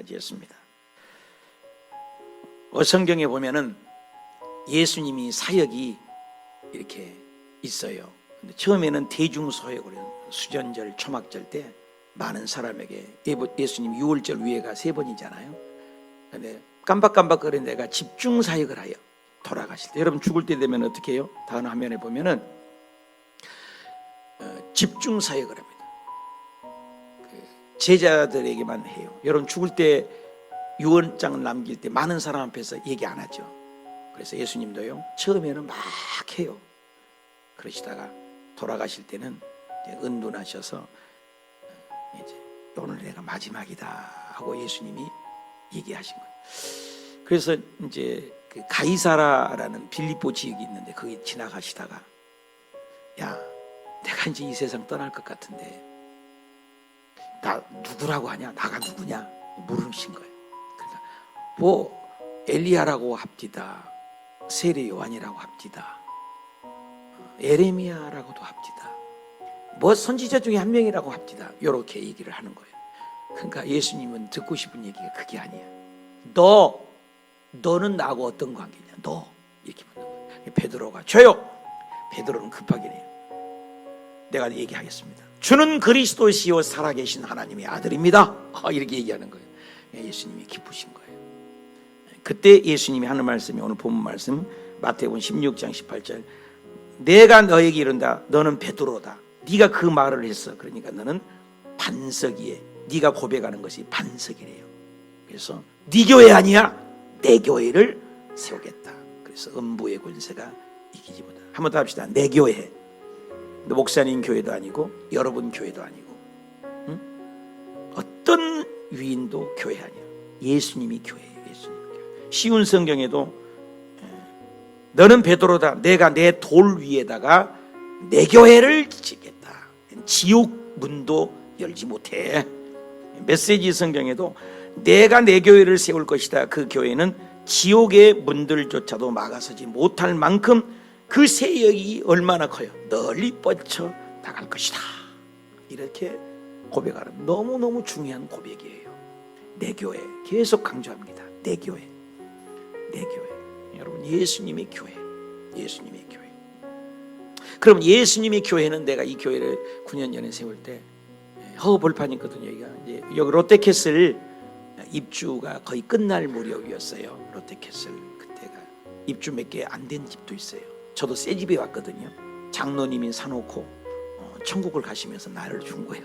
맞이했습니다. 성경에 보면은 예수님이 사역이 이렇게 있어요. 근데 처음에는 대중소역으로 수전절, 초막절 때 많은 사람에게 예수님 유월절 위에가 3번이잖아요. 근데 깜박깜박거린 내가 집중사역을 하여 돌아가실 때, 여러분 죽을 때 되면 어떻게 해요? 다음 화면에 보면은 집중사역을 합니다. 제자들에게만 해요. 여러분 죽을 때 유언장을 남길 때 많은 사람 앞에서 얘기 안 하죠. 그래서 예수님도요, 처음에는 막 해요. 그러시다가 돌아가실 때는 이제 은둔하셔서 이제 오늘 내가 마지막이다 하고 예수님이 얘기하신 거예요. 그래서 이제 그 가이사라라는 빌립보 지역이 있는데 거기 지나가시다가, 야, 내가 이제 이 세상 떠날 것 같은데 나 누구라고 하냐? 나가 누구냐? 물으신 거예요. 그러니까 뭐 엘리야라고 합디다, 세례 요한이라고 합디다, 에레미야라고도 합디다, 뭐 선지자 중에 한 명이라고 합디다, 이렇게 얘기를 하는 거예요. 그러니까 예수님은 듣고 싶은 얘기가 그게 아니야. 너는 나하고 어떤 관계냐? 너, 이렇게 묻는 거예요. 베드로가, 저요. 베드로는 급하게 해요. 내가 얘기하겠습니다. 주는 그리스도시요 살아계신 하나님의 아들입니다. 이렇게 얘기하는 거예요. 예수님이 기쁘신 거예요. 그때 예수님이 하는 말씀이 오늘 본문 말씀 마태복음 16장 18절, 내가 너에게 이른다. 너는 베드로다. 네가 그 말을 했어. 그러니까 너는 반석 위에, 네가 고백하는 것이 반석이래요. 그래서 네 교회 아니야, 내 교회를 세우겠다. 그래서 음부의 권세가 이기지 못한다. 한번 더 합시다. 내 교회. 목사님 교회도 아니고 여러분 교회도 아니고, 응? 어떤 위인도 교회 아니야. 예수님이 교회예요. 예수님 교회. 쉬운 성경에도 너는 베드로다. 내가 내 돌 위에다가 내 교회를 짓겠다. 지옥 문도 열지 못해. 메시지 성경에도 내가 내 교회를 세울 것이다. 그 교회는 지옥의 문들조차도 막아서지 못할 만큼 그 세력이 얼마나 커요. 널리 뻗쳐 나갈 것이다. 이렇게 고백하는 너무너무 중요한 고백이에요. 내 교회, 계속 강조합니다. 내 교회, 내 교회. 여러분, 예수님의 교회, 예수님의 교회. 그럼 예수님의 교회는, 내가 이 교회를 9년 전에 세울 때 허허벌판이 있거든요. 여기 롯데캐슬 입주가 거의 끝날 무렵이었어요. 롯데캐슬 그때가 입주 몇 개 안 된 집도 있어요. 저도 새 집에 왔거든요. 장로님이 사놓고 천국을 가시면서 나를 준 거예요.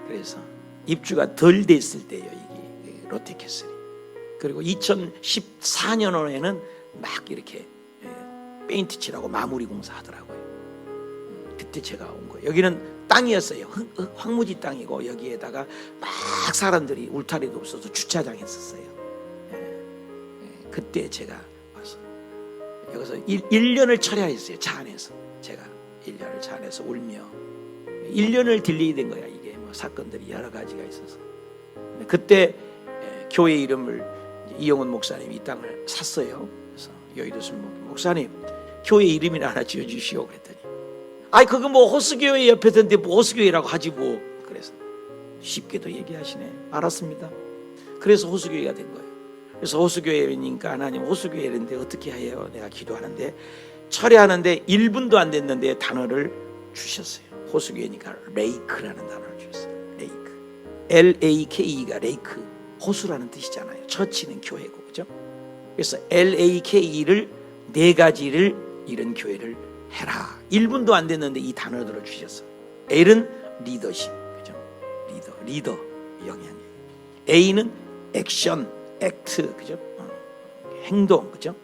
그래서 입주가 덜 됐을 때예요, 이게 롯데캐슬이. 그리고 2014년에는 막 이렇게 페인트 칠하고 마무리 공사 하더라고요. 그때 제가 온 거예요. 여기는 땅이었어요. 황무지 땅이고 여기에다가 막 사람들이 울타리도 없어서 주차장 했었어요. 그때 제가 와서 여기서 1년을 철야했어요. 차 안에서. 제가 1년을 차 안에서 울며 1년을 딜레이 된 거야. 이게 뭐 사건들이 여러 가지가 있어서. 그때 교회 이름을 이영훈 목사님이 이 땅을 샀어요. 그래서 여의도 순복음 목사님, 교회 이름이나 하나 지어주시오 그랬더니, 아이 그거 뭐 호수교회 옆에 던데 뭐 호수교회라고 하지 뭐. 그래서 쉽게도 얘기하시네. 알았습니다. 그래서 호수교회가 된 거예요. 그래서 호수교회니까 하나님 호수교회인데 어떻게 해요? 내가 기도하는데 철회하는데 1분도 안 됐는데 단어를 주셨어요. 호수교회니까 레이크라는 단어를 주셨어요. 레이크. LAKE가 레이크, 호수라는 뜻이잖아요. 처치는 교회고, 그죠? 그래서 LAKE를 4가지를 이런 교회를 해라. 1분도 안 됐는데 이 단어들을 주셨어요. L은 리더십, 그죠? 리더 영향력. A는 액션, 액트, 그죠? 행동, 그죠?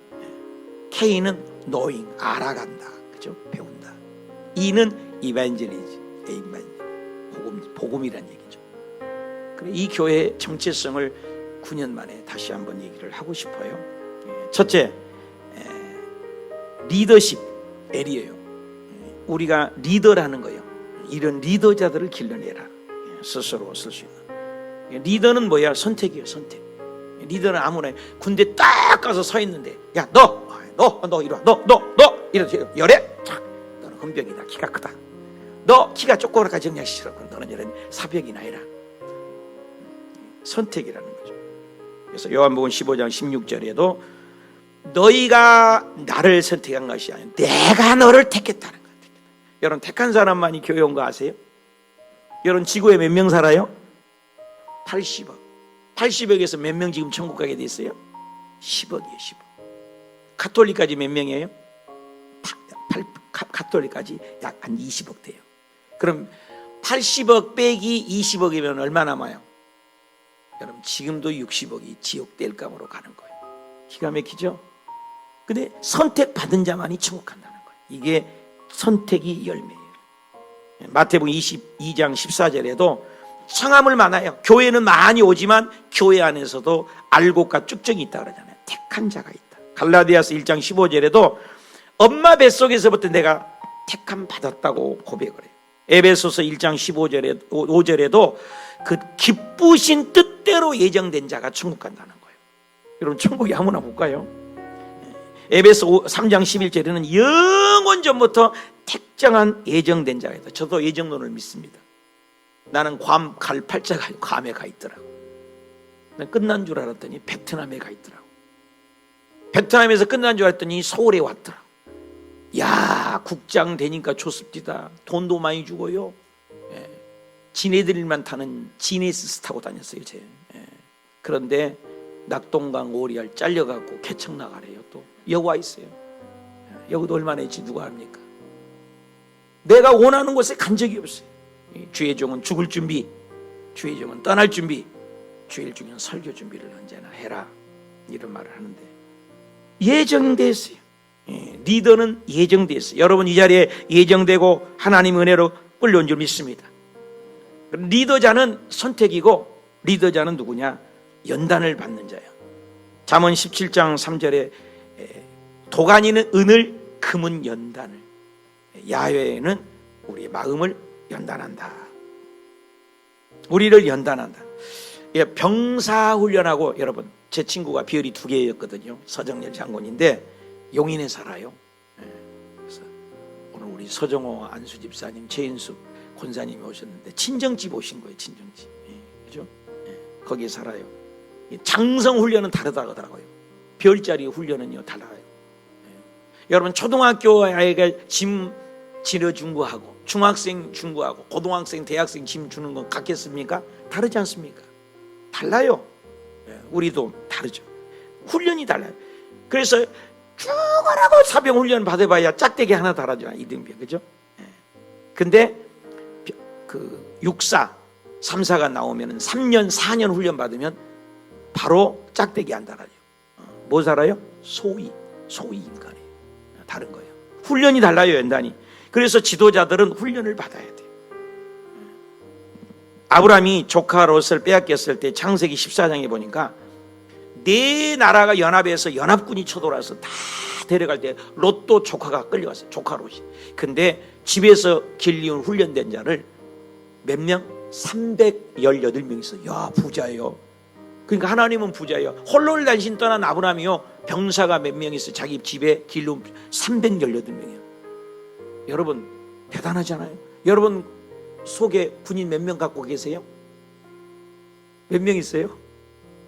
K는 knowing, 알아간다, 그죠? 배운다. E는 evangelism, 복음이란 얘기죠. 그래, 이 교회의 정체성을 9년 만에 다시 한번 얘기를 하고 싶어요. 첫째, 리더십 L이에요. 우리가 리더라는 거예요. 이런 리더자들을 길러내라. 스스로 쓸 수 있는. 리더는 뭐야? 선택이에요. 선택. 리더는 아무나 군대 딱 가서 서 있는데, 야 너 이리 와. 너 이렇게 열애. 너는 헌병이다. 키가 크다. 너 키가 조그맣게 정략시키라고. 너는 이런 사병이나 해라. 선택이라는 거죠. 그래서 요한복음 15장 16절에도 너희가 나를 선택한 것이 아니라 내가 너를 택했다는 거예요. 여러분, 택한 사람만이 교회 온 거 아세요? 여러분, 지구에 몇 명 살아요? 80억. 80억에서 몇 명 지금 천국 가게 돼 있어요? 10억이에요. 10억. 가톨릭까지 몇 명이에요? 가톨릭까지 약 한 20억 돼요. 그럼 80억 빼기 20억이면 얼마 남아요? 여러분, 지금도 60억이 지옥 땔감으로 가는 거예요. 기가 막히죠? 근데 선택받은 자만이 천국 간다는 거예요. 이게 선택이 열매예요. 마태복음 22장 14절에도 청함을 많아요. 교회는 많이 오지만 교회 안에서도 알곡과 쭉정이 있다 그러잖아요. 택한 자가 있다. 갈라디아서 1장 15절에도 엄마 뱃속에서부터 내가 택함 받았다고 고백을 해요. 에베소서 1장 5절에도 그 기쁘신 뜻대로 예정된 자가 천국 간다는 거예요. 여러분, 천국에 아무나 못 가요. 에베소 3장 11절에는 영원 전부터 택정한 예정된 자가 있다. 저도 예정론을 믿습니다. 나는 괌 갈 팔자가 괌에 가 있더라고. 난 끝난 줄 알았더니 베트남에 가 있더라고. 베트남에서 끝난 줄 알았더니 서울에 왔더라고. 야, 국장 되니까 좋습니다. 돈도 많이 주고요. 예. 지네들만 타는 지네스 타고 다녔어요, 제. 예. 그런데 낙동강 오리알 잘려갖고 개척 나가래요. 또 여기 와 있어요. 예. 여기도 얼마나 있지 누가 합니까? 내가 원하는 곳에 간 적이 없어요. 주의 종은 죽을 준비, 주의 종은 떠날 준비, 주일 중엔 설교 준비를 언제나 해라, 이런 말을 하는데 예정됐어요. 리더는 예정됐어요. 여러분, 이 자리에 예정되고 하나님 은혜로 끌려온 줄 믿습니다. 리더자는 선택이고, 리더자는 누구냐? 연단을 받는 자예요. 잠언 17장 3절에 도가니는 은을, 금은 연단을, 야훼는 우리의 마음을 연단한다. 우리를 연단한다. 병사훈련하고, 여러분, 제 친구가 비열이 2개였거든요. 서정열 장군인데 용인에 살아요. 그래서 오늘 우리 서정호 안수 집사님, 최인수 권사님이 오셨는데 친정집 오신 거예요. 친정집. 그죠? 거기에 살아요. 장성 훈련은 다르다고 하더라고요. 별자리 훈련은요 달라요. 여러분, 초등학교 아이가 짐 지려준 거하고 중학생 준 거하고 고등학생, 대학생 짐 주는 건 같겠습니까? 다르지 않습니까? 달라요. 우리도 다르죠. 훈련이 달라요. 그래서 죽어라고 사병 훈련 받아봐야 짝대기 하나 달아줘, 이등병. 그죠? 근데 그 육사, 3사가 나오면 3년, 4년 훈련 받으면 바로 짝대기 안 달아요. 뭐 살아요? 소위 인간이에요. 다른 거예요. 훈련이 달라요, 연단이. 그래서 지도자들은 훈련을 받아야 돼요. 아브라함이 조카 롯을 빼앗겼을 때 창세기 14장에 보니까 네 나라가 연합해서 연합군이 쳐들어와서 다 데려갈 때 롯도 조카가 끌려갔어요. 조카 롯이. 근데 집에서 길리운 훈련된 자를 몇 명? 318명 있어요. 야, 부자예요. 그러니까 하나님은 부자예요. 홀로 단신 떠난 아브라함이요, 병사가 몇 명 있어요. 자기 집에 길리운 318명이에요. 여러분, 대단하잖아요. 여러분 속에 군인 몇 명 갖고 계세요? 몇 명 있어요?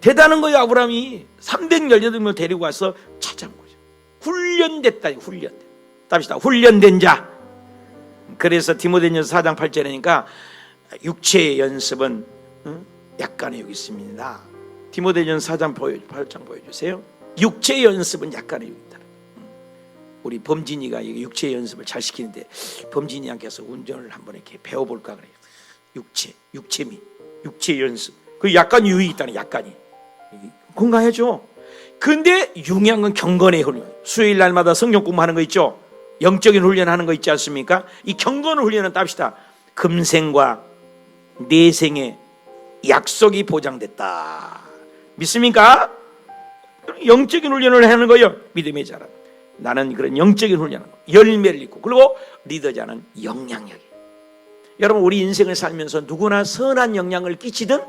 대단한 거예요. 아브라함이 318명을 데리고 와서 찾아온 거죠. 훈련됐다. 훈련된. 답시다. 훈련된 자. 그래서 디모데전서 4장 8절이니까 육체의 연습은 약간의 욕이 있습니다. 디모데전서 4장 8장 보여주세요. 육체의 연습은 약간의 욕이 있다. 우리 범진이가 육체의 연습을 잘 시키는데 범진이한테서 운전을 한번 이렇게 배워볼까 그래요. 육체 연습. 그 약간 유익이 있다는, 약간이. 건강해져. 근데 중요한 건 경건의 훈련. 수요일 날마다 성경 공부하는 거 있죠? 영적인 훈련하는 거 있지 않습니까? 이 경건 훈련은 답시다. 금생과 내생의 약속이 보장됐다. 믿습니까? 영적인 훈련을 하는 거예요. 믿음의 자라. 나는 그런 영적인 훈련을, 열매를 잇고, 그리고 리더자는 영향력이. 여러분, 우리 인생을 살면서 누구나 선한 영향을 끼치든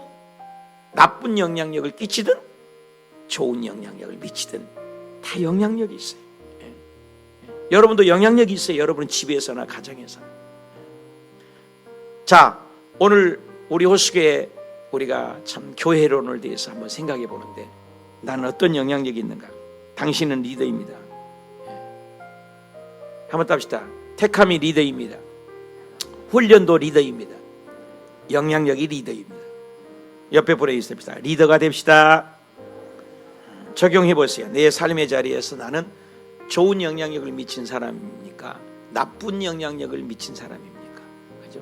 나쁜 영향력을 끼치든 좋은 영향력을 미치든 다 영향력이 있어요. 여러분도 영향력이 있어요. 여러분 집에서나 가정에서. 자, 오늘 우리 호수교회 우리가 참 교회론을 대해서 한번 생각해 보는데, 나는 어떤 영향력이 있는가? 당신은 리더입니다. 한번 답시다. 택함이 리더입니다. 훈련도 리더입니다. 영향력이 리더입니다. 옆에 보내주십시다. 리더가 됩시다. 적용해 보세요. 내 삶의 자리에서 나는 좋은 영향력을 미친 사람입니까? 나쁜 영향력을 미친 사람입니까? 그죠?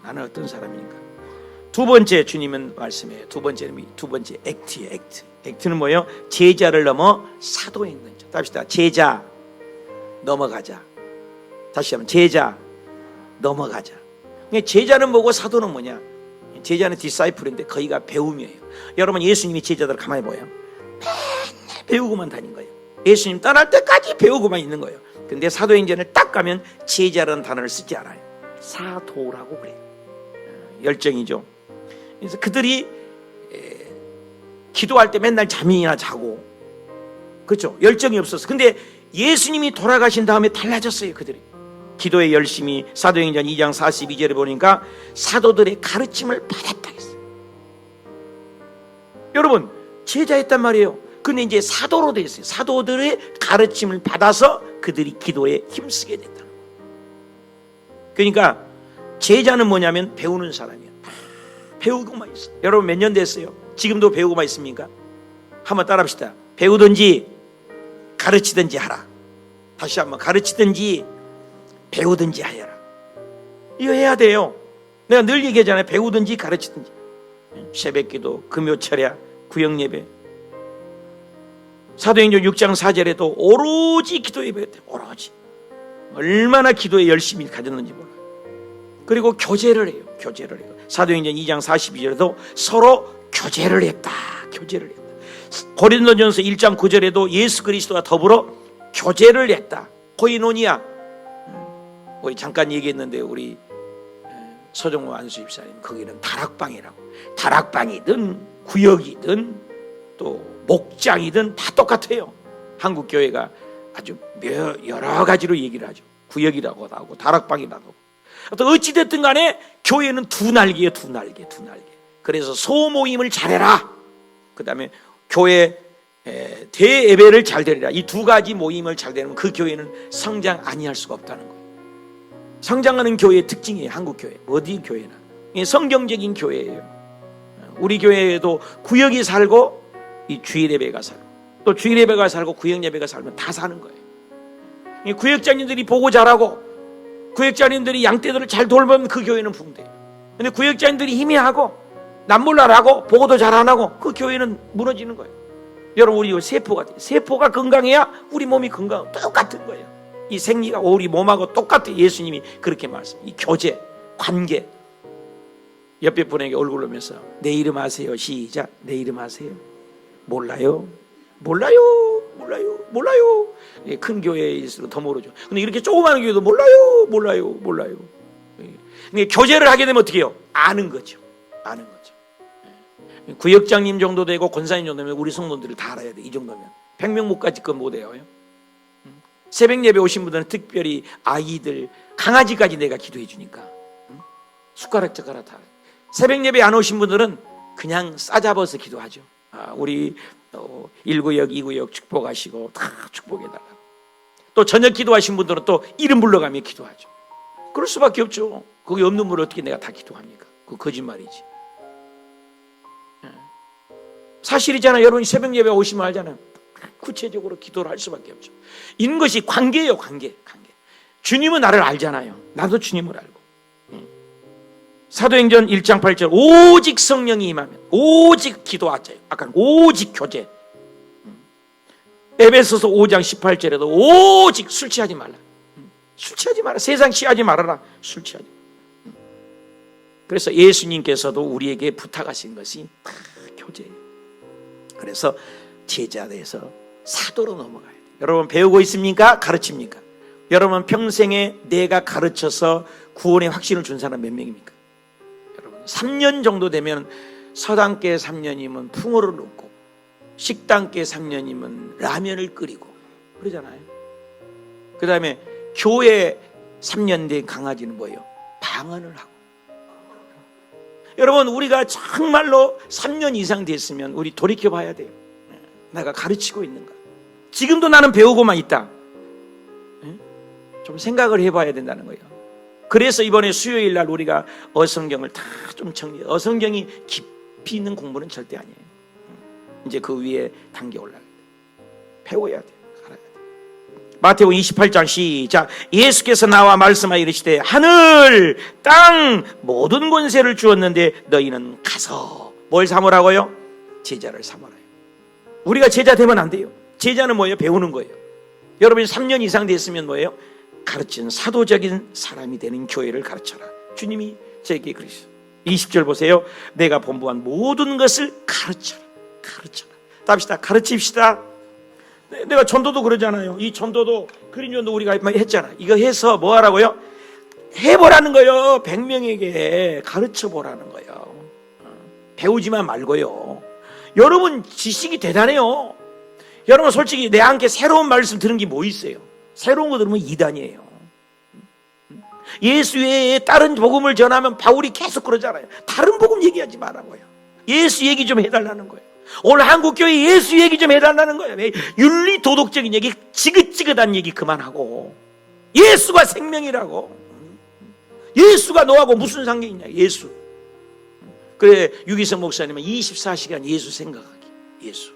나는 어떤 사람입니까? 두 번째, 주님은 말씀해요. 두 번째 액트예요. 액트는 뭐예요? 제자를 넘어 사도행전이죠. 합시다. 제자 넘어가자. 다시 한번, 제자 넘어가자. 제자는 뭐고 사도는 뭐냐? 제자는 디사이플인데 거기가 배움이에요. 여러분, 예수님이 제자들 가만히 보여요. 맨날 배우고만 다닌 거예요. 예수님 떠날 때까지 배우고만 있는 거예요. 근데 사도행전을 딱 가면 제자라는 단어를 쓰지 않아요. 사도라고 그래요. 열정이죠. 그래서 그들이 기도할 때 맨날 잠이나 자고, 그렇죠? 열정이 없었어. 근데 예수님이 돌아가신 다음에 달라졌어요. 그들이 기도에 열심히, 사도행전 2장 42절에 보니까 사도들의 가르침을 받았다 했어요. 여러분, 제자였단 말이에요. 근데 이제 사도로 됐어요. 사도들의 가르침을 받아서 그들이 기도에 힘쓰게 됐다. 그러니까 제자는 뭐냐면 배우는 사람이에요. 배우고만 있어요. 여러분, 몇 년 됐어요? 지금도 배우고만 있습니까? 한번 따라합시다. 배우든지 가르치든지 하라. 다시 한번, 가르치든지 배우든지 하여라. 이거 해야 돼요. 내가 늘 얘기하잖아요. 배우든지 가르치든지. 새벽기도, 금요철야, 구역예배. 사도행전 6장 4절에도 오로지 기도 예배였대요. 오로지. 얼마나 기도에 열심히 가졌는지 몰라요. 그리고 교제를 해요. 교제를 해요. 사도행전 2장 42절에도 서로 교제를 했다. 교제를 했다. 고린도전서 1장 9절에도 예수 그리스도와 더불어 교제를 했다. 코이노니아. 우리 잠깐 얘기했는데, 우리 서정호 안수 집사님, 거기는 다락방이라고. 다락방이든 구역이든 또 목장이든 다 똑같아요. 한국 교회가 아주 여러 가지로 얘기를 하죠. 구역이라고도 하고 다락방이라고 하고. 어찌됐든 간에 교회는 두 날개예요. 두 날개. 그래서 소모임을 잘해라. 그 다음에 교회 대예배를 잘 드리라. 이 두 가지 모임을 잘 되면 그 교회는 성장 아니할 수가 없다는 거예요. 성장하는 교회의 특징이에요. 한국 교회, 어디 교회나 성경적인 교회예요. 우리 교회에도 구역이 살고 이 주일 예배가 살고, 또 주일 예배가 살고 구역 예배가 살면 다 사는 거예요. 구역장님들이 보고 잘하고 구역장님들이 양떼들을 잘 돌보면 그 교회는 붕대요. 근데 구역장님들이 희미하고 남몰라라고 보고도 잘 안 하고 그 교회는 무너지는 거예요. 여러분, 우리 세포가 돼요. 세포가 건강해야 우리 몸이 건강. 똑같은 거예요. 이 생리가 우리 몸하고 똑같아요. 예수님이 그렇게 말씀. 이 교제, 관계. 옆에 분에게 얼굴 보면서 내 이름 아세요? 시작. 내 이름 아세요? 몰라요. 큰 교회일수록 더 모르죠. 근데 이렇게 조그마한 교회도 몰라요. 근데 교제를 하게 되면 어떻게 해요? 아는 거죠. 구역장님 정도 되고 권사님 정도 되면 우리 성도들을 다 알아야 돼. 이 정도면 100명 못까지 건 못해요. 새벽 예배 오신 분들은 특별히 아이들, 강아지까지 내가 기도해 주니까 숟가락 젓가락 다. 새벽 예배 안 오신 분들은 그냥 싸잡아서 기도하죠. 우리 1구역 2구역 축복하시고 다 축복해달라고. 또 저녁 기도하신 분들은 또 이름 불러가며 기도하죠. 그럴 수밖에 없죠. 거기 없는 분을 어떻게 내가 다 기도합니까? 그거 거짓말이지. 사실이잖아요. 여러분이 새벽 예배 오시면 알잖아요. 구체적으로 기도를 할 수밖에 없죠. 이런 것이 관계예요. 관계. 주님은 나를 알잖아요. 나도 주님을 알고. 사도행전 1장 8절 오직 성령이 임하면, 오직 기도하자요. 아까 오직 교제. 에베소서 5장 18절에도 오직 술 취하지 말라. 세상 취하지 말아라. 술 취하지 말라. 그래서 예수님께서도 우리에게 부탁하신 것이 다 교제예요. 그래서 제자에서 사도로 넘어가야 돼요. 여러분, 배우고 있습니까? 가르칩니까? 여러분, 평생에 내가 가르쳐서 구원의 확신을 준 사람 몇 명입니까? 여러분, 3년 정도 되면 서당계 3년이면 풍어를 놓고, 식당계 3년이면 라면을 끓이고 그러잖아요. 그 다음에 교회 3년 된 강아지는 뭐예요? 방언을 하고. 여러분, 우리가 정말로 3년 이상 됐으면 우리 돌이켜 봐야 돼요. 내가 가르치고 있는가? 지금도 나는 배우고만 있다. 좀 생각을 해봐야 된다는 거예요. 그래서 이번에 수요일 날 우리가 어성경을 다 좀 정리해. 어성경이 깊이 있는 공부는 절대 아니에요. 이제 그 위에 단계 올라가야 돼. 배워야 돼. 알아야 돼. 마태복음 28장 시작. 예수께서 나와 말씀하여 이르시되 하늘 땅 모든 권세를 주었는데 너희는 가서 뭘 삼으라고요? 제자를 삼으라요. 우리가 제자 되면 안 돼요. 제자는 뭐예요? 배우는 거예요. 여러분이 3년 이상 됐으면 뭐예요? 가르치는 사도적인 사람이 되는 교회를 가르쳐라. 주님이 저에게 그러셨어요. 20절 보세요. 내가 본부한 모든 것을 가르쳐라. 가르쳐라. 답시다. 가르칩시다. 내가 전도도 그러잖아요. 이 전도도 그린 전도 우리가 했잖아. 이거 해서 뭐 하라고요? 해보라는 거예요. 100명에게 가르쳐보라는 거예요. 배우지만 말고요. 여러분 지식이 대단해요. 여러분 솔직히 내 함께 새로운 말씀 들은 게 뭐 있어요? 새로운 거 들으면 이단이에요. 예수 외에 다른 복음을 전하면 바울이 계속 그러잖아요. 다른 복음 얘기하지 말라고요. 예수 얘기 좀 해달라는 거예요. 오늘 한국교회 예수 얘기 좀 해달라는 거예요. 윤리 도덕적인 얘기, 지긋지긋한 얘기 그만하고 예수가 생명이라고. 예수가 너하고 무슨 상관이 있냐. 예수. 그래 유기성 목사님은 24시간 예수 생각하기. 예수.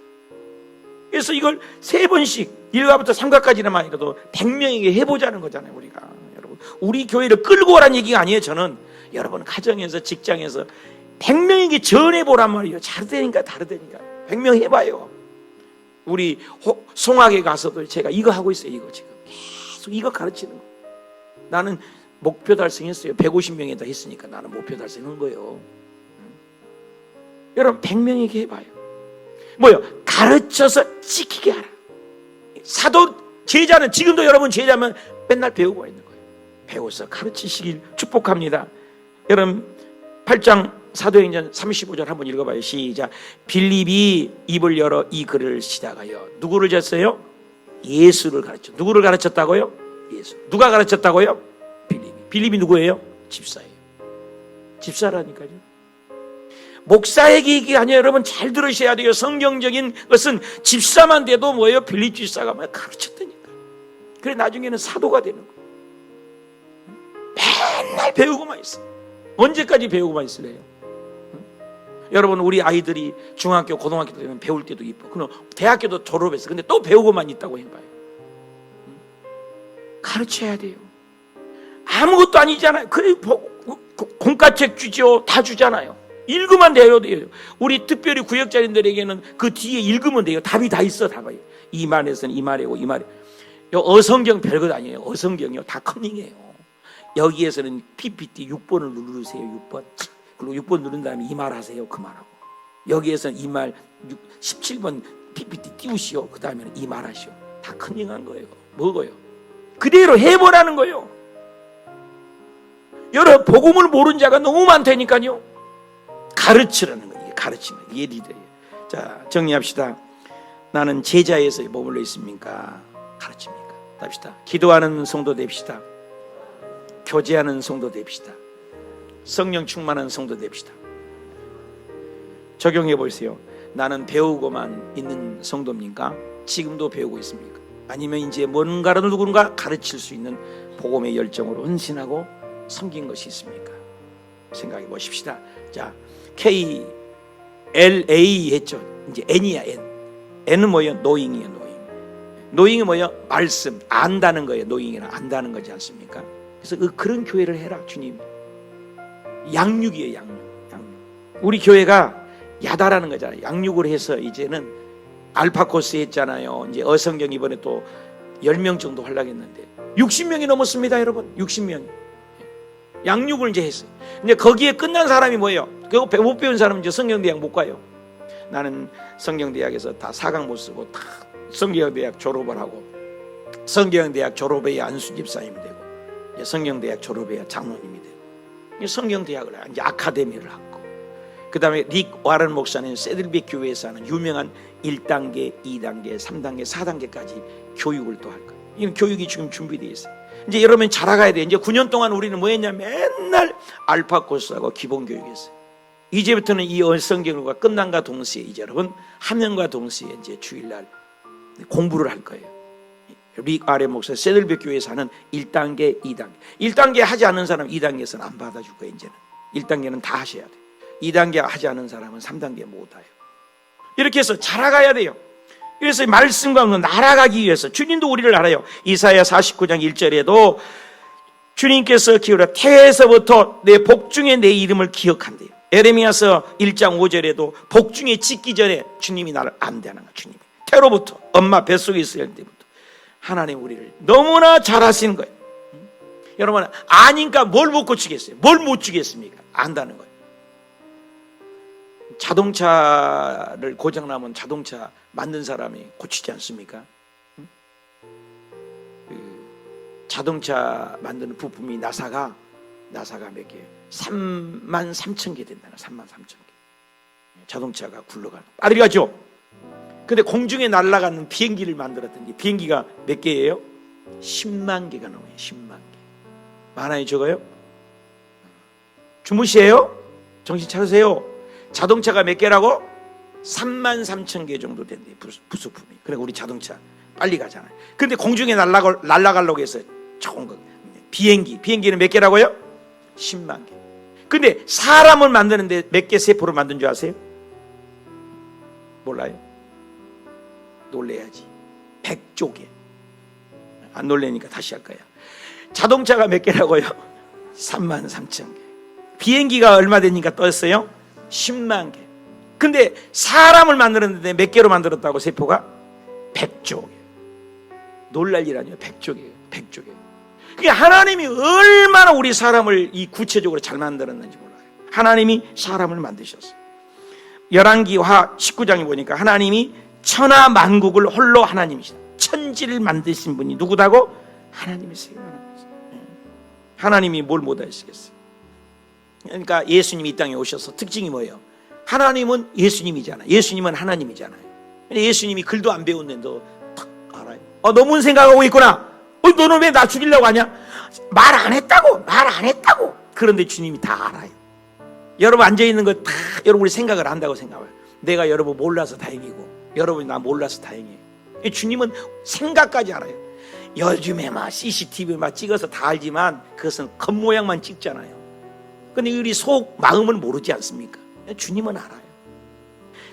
그래서 이걸 3번씩 1과부터 3과까지만 해도 100명에게 해보자는 거잖아요. 우리가 여러분 우리 교회를 끌고 오라는 얘기가 아니에요. 저는 여러분 가정에서 직장에서 100명에게 전해보란 말이에요. 다르다니까 다르다니까 100명 해봐요. 우리 송악에 가서도 제가 이거 하고 있어요. 이거 지금 계속 이거 가르치는 거. 나는 목표 달성했어요. 150명에다 했으니까 나는 목표 달성한 거예요. 여러분 100명에게 해봐요. 뭐요? 가르쳐서 지키게 하라. 사도 제자는 지금도 여러분 제자면 맨날 배우고 있는 거예요. 배워서 가르치시길 축복합니다. 여러분 8장 사도행전 35절 한번 읽어봐요. 시작. 빌립이 입을 열어 이 글을 시작하여 누구를 졌어요? 예수를 가르쳐. 누구를 가르쳤다고요? 예수. 누가 가르쳤다고요? 빌립이. 빌립이 누구예요? 집사예요. 집사라니까요. 목사에게 얘기 아니에요. 여러분 잘 들으셔야 돼요. 성경적인 것은 집사만 돼도 뭐예요? 빌립 집사가 막 가르쳤다니까. 그래 나중에는 사도가 되는 거예요. 맨날 배우고만 있어. 언제까지 배우고만 있을래요? 여러분 우리 아이들이 중학교 고등학교 되면 배울 때도 이뻐. 그럼 대학교도 졸업했어. 근데 또 배우고만 있다고 해봐요. 가르쳐야 돼요. 아무것도 아니잖아요. 그래 공과책 주죠. 다 주잖아요. 읽으면 돼요. 우리 특별히 구역자님들에게는 그 뒤에 읽으면 돼요. 답이 다 있어. 답이. 이 말에서는 이 말이고 이 말이. 어성경 별것 아니에요. 어성경이요. 다 커닝이에요. 여기에서는 PPT 6번을 누르세요. 6번. 그리고 6번 누른 다음에 이 말 하세요. 그 말하고. 여기에서는 이 말 17번 PPT 띄우시오. 그 다음에는 이 말 하시오. 다 커닝한 거예요. 뭐고요? 그대로 해보라는 거예요. 여러분 복음을 모르는 자가 너무 많다니까요. 가르치라는 거예요. 가르치는 이게 리더예요. 자 정리합시다. 나는 제자에서 머물러 있습니까? 가르칩니까? 답시다. 기도하는 성도 됩시다. 교제하는 성도 됩시다. 성령 충만한 성도 됩시다. 적용해 보세요. 나는 배우고만 있는 성도입니까? 지금도 배우고 있습니까? 아니면 이제 뭔가를 누군가 가르칠 수 있는 복음의 열정으로 헌신하고 섬긴 것이 있습니까? 생각해 보십시다. 자, K, L, A 했죠. 이제 N이야, N. N은 뭐예요? 노잉이에요, 노잉. 노잉이 뭐예요? 말씀, 안다는 거예요. 노잉이란 안다는 거지 않습니까? 그래서 그런 교회를 해라, 주님. 양육이에요, 양육. 우리 교회가 야다라는 거잖아요. 양육을 해서 이제는 알파 코스 했잖아요. 이제 어성경 이번에 또 10명 정도 하려겠는데 60명이 넘었습니다, 여러분. 60명. 양육을 이제 했어요. 근데 거기에 끝난 사람이 뭐예요? 그거 못 배운 사람은 이제 성경대학 못 가요. 나는 성경대학에서 다 4강 못 쓰고 다 성경대학 졸업을 하고 성경대학 졸업해야 안수 집사님이 되고 성경대학 졸업해야 장로님이 되고 성경대학을 이제 아카데미를 하고 그 다음에 릭 와런 목사는 세들빅 교회에서 하는 유명한 1단계, 2단계, 3단계, 4단계까지 교육을 또 할 거예요. 이런 교육이 지금 준비되어 있어요. 이제 여러분 자라가야 돼. 이제 9년 동안 우리는 뭐 했냐? 맨날 알파 코스하고 기본 교육했어요. 이제부터는 이 성경과 끝남과 동시에 이제 여러분 하면과 동시에 이제 주일날 공부를 할 거예요. 릭 아레 목사 세들백 교회에서 하는 1단계, 2단계. 1단계 하지 않는 사람 2단계에서는 안 받아줄 거예요. 이제는 1단계는 다 하셔야 돼요. 2단계 하지 않은 사람은 3단계 못 와요. 이렇게 해서 자라가야 돼요. 그래서 말씀과 날아가기 위해서 주님도 우리를 알아요. 이사야 49장 1절에도 주님께서 기울여 태에서부터 내 복중에 내 이름을 기억한대요. 에레미야서 1장 5절에도 복중에 짓기 전에 주님이 나를 안다는 거예요. 주님이 태로부터 엄마 뱃속에 있을 때부터 하나님 우리를 너무나 잘 하시는 거예요. 여러분 아니까 뭘 못 고치겠어요? 뭘 못 주겠습니까? 안다는 거예요. 자동차를 고장나면 자동차 만든 사람이 고치지 않습니까? 자동차 만드는 부품이 나사가 몇 개? 33,000개 된다는 33,000개. 자동차가 굴러가는 빠르게 가죠. 근데 공중에 날아가는 비행기를 만들었더니 비행기가 몇 개예요? 10만 개가 넘어요. 10만 개. 많아요, 적어요? 주무시에요? 정신 차리세요. 자동차가 몇 개라고? 33,000개 정도 된대요. 부수품이. 그래 우리 자동차 빨리 가잖아요. 근데 공중에 날아가려고 해서 좋은 거. 비행기는 몇 개라고요? 10만 개. 근데 사람을 만드는데 몇 개 세포를 만든 줄 아세요? 몰라요? 놀래야지. 100조 개. 안 놀래니까 다시 할 거야. 자동차가 몇 개라고요? 33,000개. 비행기가 얼마 되니까 떴어요? 10만 개. 근데 사람을 만드는데 몇 개로 만들었다고 세포가? 100조 개. 놀랄 일 아니에요. 100조 개. 100조 개. 그게 하나님이 얼마나 우리 사람을 이 구체적으로 잘 만들었는지 몰라요. 하나님이 사람을 만드셨어요. 열왕기하 19장에 보니까 하나님이 천하 만국을 홀로 하나님이시다. 천지를 만드신 분이 누구다고? 하나님이세요. 하나님이 뭘 못하시겠어요? 그러니까 예수님이 이 땅에 오셔서 특징이 뭐예요? 하나님은 예수님이잖아요. 예수님은 하나님이잖아요. 예수님이 글도 안 배웠는데 너 딱 알아요. 너무 생각하고 있구나. 너는 왜 나 죽이려고 하냐? 말 안 했다고. 그런데 주님이 다 알아요. 여러분 앉아있는 거 다 여러분이 생각을 안다고 생각해요. 내가 여러분 몰라서 다행이고 여러분이 나 몰라서 다행이에요. 주님은 생각까지 알아요. 요즘에 막 CCTV 막 찍어서 다 알지만 그것은 겉모양만 찍잖아요. 근데 우리 속 마음은 모르지 않습니까? 주님은 알아요.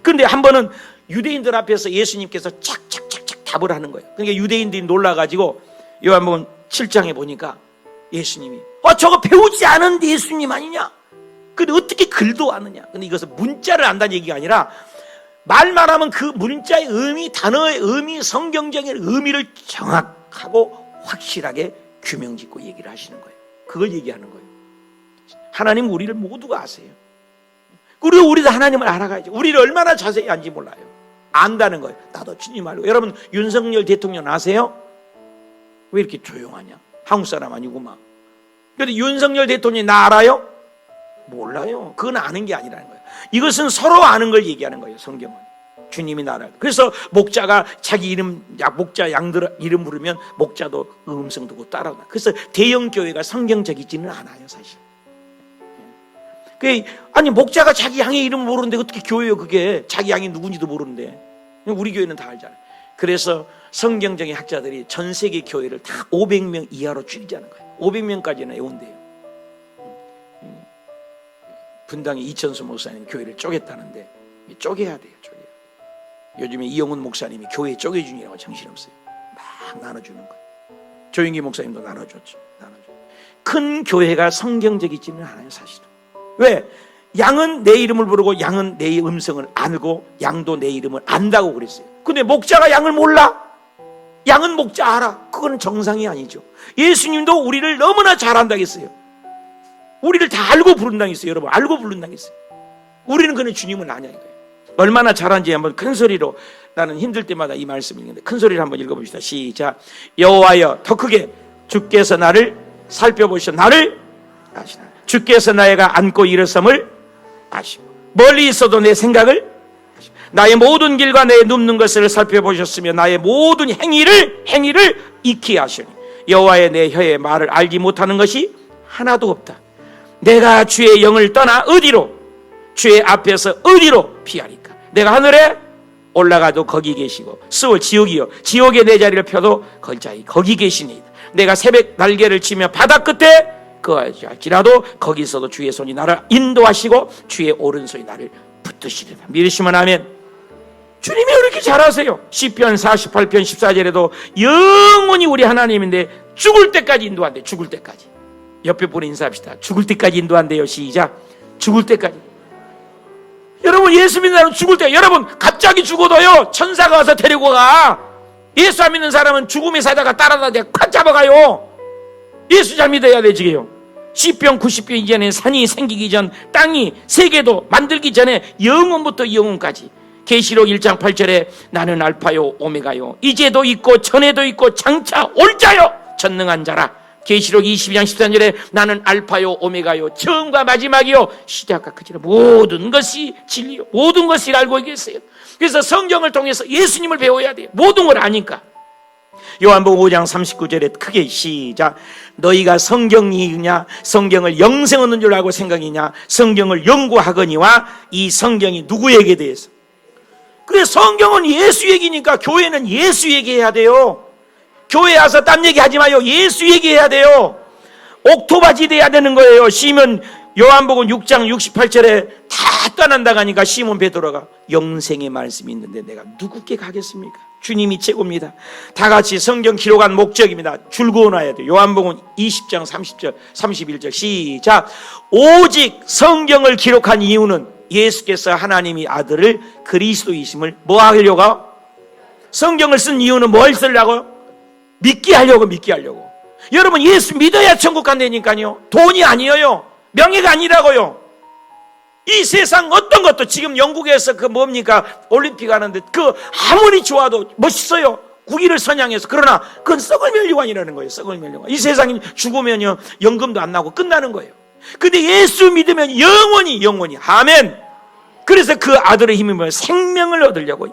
근데 한 번은 유대인들 앞에서 예수님께서 착착착착 답을 하는 거예요. 그러니까 유대인들이 놀라가지고 요한복음 7장에 보니까 예수님이 저거 배우지 않은 예수님 아니냐? 근데 어떻게 글도 아느냐? 근데 이것은 문자를 안다는 얘기가 아니라 말만 하면 그 문자의 의미, 단어의 의미, 성경적인 의미를 정확하고 확실하게 규명짓고 얘기를 하시는 거예요. 그걸 얘기하는 거예요. 하나님 우리를 모두가 아세요. 그리고 우리도 하나님을 알아가야죠. 우리를 얼마나 자세히 안지 몰라요. 안다는 거예요. 나도 주님 알고. 여러분 윤석열 대통령 아세요? 왜 이렇게 조용하냐? 한국 사람 아니구만. 그런데 윤석열 대통령이 나 알아요? 몰라요. 그건 아는 게 아니라는 거예요. 이것은 서로 아는 걸 얘기하는 거예요. 성경은. 주님이 나를. 그래서 목자가 자기 이름, 목자 양들 이름 부르면 목자도 음성 듣고 따라오나. 그래서 대형 교회가 성경적이지는 않아요, 사실. 아니 목자가 자기 양의 이름을 모르는데 어떻게 교회요? 그게 자기 양이 누군지도 모르는데. 우리 교회는 다 알잖아요. 그래서 성경적인 학자들이 전 세계 교회를 다 500명 이하로 줄이자는 거예요. 500명까지는 애운대요. 분당의 이천수 목사님 교회를 쪼갰다는데 쪼개야 돼요. 쪼개야. 요즘에 이영훈 목사님이 교회 쪼개주니라고 정신없어요. 막 나눠주는 거예요. 조영기 목사님도 나눠줬죠. 큰 교회가 성경적이지는 않아요, 사실은. 왜? 양은 내 이름을 부르고 양은 내 음성을 알고 양도 내 이름을 안다고 그랬어요. 근데 목자가 양을 몰라? 양은 목자 알아. 그건 정상이 아니죠. 예수님도 우리를 너무나 잘 안다고 했어요. 우리를 다 알고 부른다고 했어요. 여러분 알고 부른다고 했어요. 우리는 그는 주님을 아냐 이거예요. 얼마나 잘한지 한번 큰 소리로, 나는 힘들 때마다 이 말씀을 읽는데 큰 소리를 한번 읽어봅시다. 시작. 여호와여, 더 크게. 주께서 나를 살펴보시어 나를 아시나. 주께서 나에가 안고 일어섬을 아시고 멀리 있어도 내 생각을 아시고 나의 모든 길과 내 눕는 것을 살펴보셨으며 나의 모든 행위를 익히 하시니 여호와의 내 혀의 말을 알지 못하는 것이 하나도 없다. 내가 주의 영을 떠나 어디로? 주의 앞에서 어디로 피하리까? 내가 하늘에 올라가도 거기 계시고 스올 지옥이요 지옥에 내 자리를 펴도 걸자이 거기 계시니이다. 내가 새벽 날개를 치며 바다 끝에 거할지라도 거기서도 주의 손이 나를 인도하시고 주의 오른손이 나를 붙드시리라. 믿으시면 아멘. 주님이 그렇게 잘하세요. 시편 48편 14절에도 영원히 우리 하나님인데 죽을 때까지 인도한대. 죽을 때까지. 옆에 분에 인사합시다. 죽을 때까지 인도한대요. 시작. 죽을 때까지. 여러분 예수 믿는 사람은 죽을 때, 여러분 갑자기 죽어도요 천사가 와서 데리고 가. 예수 안 믿는 사람은 죽음의 사자가 따라다녀 콱 잡아가요. 예수 잘 믿어야 돼 지금요. 시편 90편 이전에 산이 생기기 전, 땅이 세계도 만들기 전에 영원부터 영원까지. 계시록 1장 8절에 나는 알파요 오메가요 이제도 있고 전에도 있고 장차 올 자요 전능한 자라. 계시록 22장 13절에 나는 알파요 오메가요 처음과 마지막이요 시작과 끝이라. 모든 것이 진리요 모든 것을 알고 계세요. 그래서 성경을 통해서 예수님을 배워야 돼요. 모든 걸 아니까. 요한복음 5장 39절에 크게 시작. 너희가 성경이 읽냐? 성경을 영생 얻는 줄 알고 생각이냐? 성경을 연구하거니와. 이 성경이 누구에게 대해서? 그래 성경은 예수 얘기니까 교회는 예수 얘기해야 돼요. 교회 와서 딴 얘기하지 마요. 예수 얘기해야 돼요. 옥토바지 돼야 되는 거예요. 시몬 요한복음 6장 68절에 다 떠난다 가니까 시몬 베드로가 영생의 말씀이 있는데 내가 누구께 가겠습니까? 주님이 최고입니다. 다 같이 성경 기록한 목적입니다. 줄 그어놔야 돼요. 요한복음 20장 30절 31절 시작. 오직 성경을 기록한 이유는 예수께서 하나님이 아들을 그리스도이심을 뭐 하려고? 성경을 쓴 이유는 뭘 쓰려고요? 믿게 하려고. 여러분 예수 믿어야 천국 간다니까요. 돈이 아니에요. 명예가 아니라고요. 이 세상 어떤 것도 지금 영국에서 그 뭡니까 올림픽 하는데 그 아무리 좋아도 멋있어요. 국위를 선양해서. 그러나 그건 썩을 멸류관이라는 거예요. 썩을 멸류관. 이 세상이 죽으면요 연금도 안 나고 끝나는 거예요. 근데 예수 믿으면 영원히 아멘. 그래서 그 아들의 힘이면 생명을 얻으려고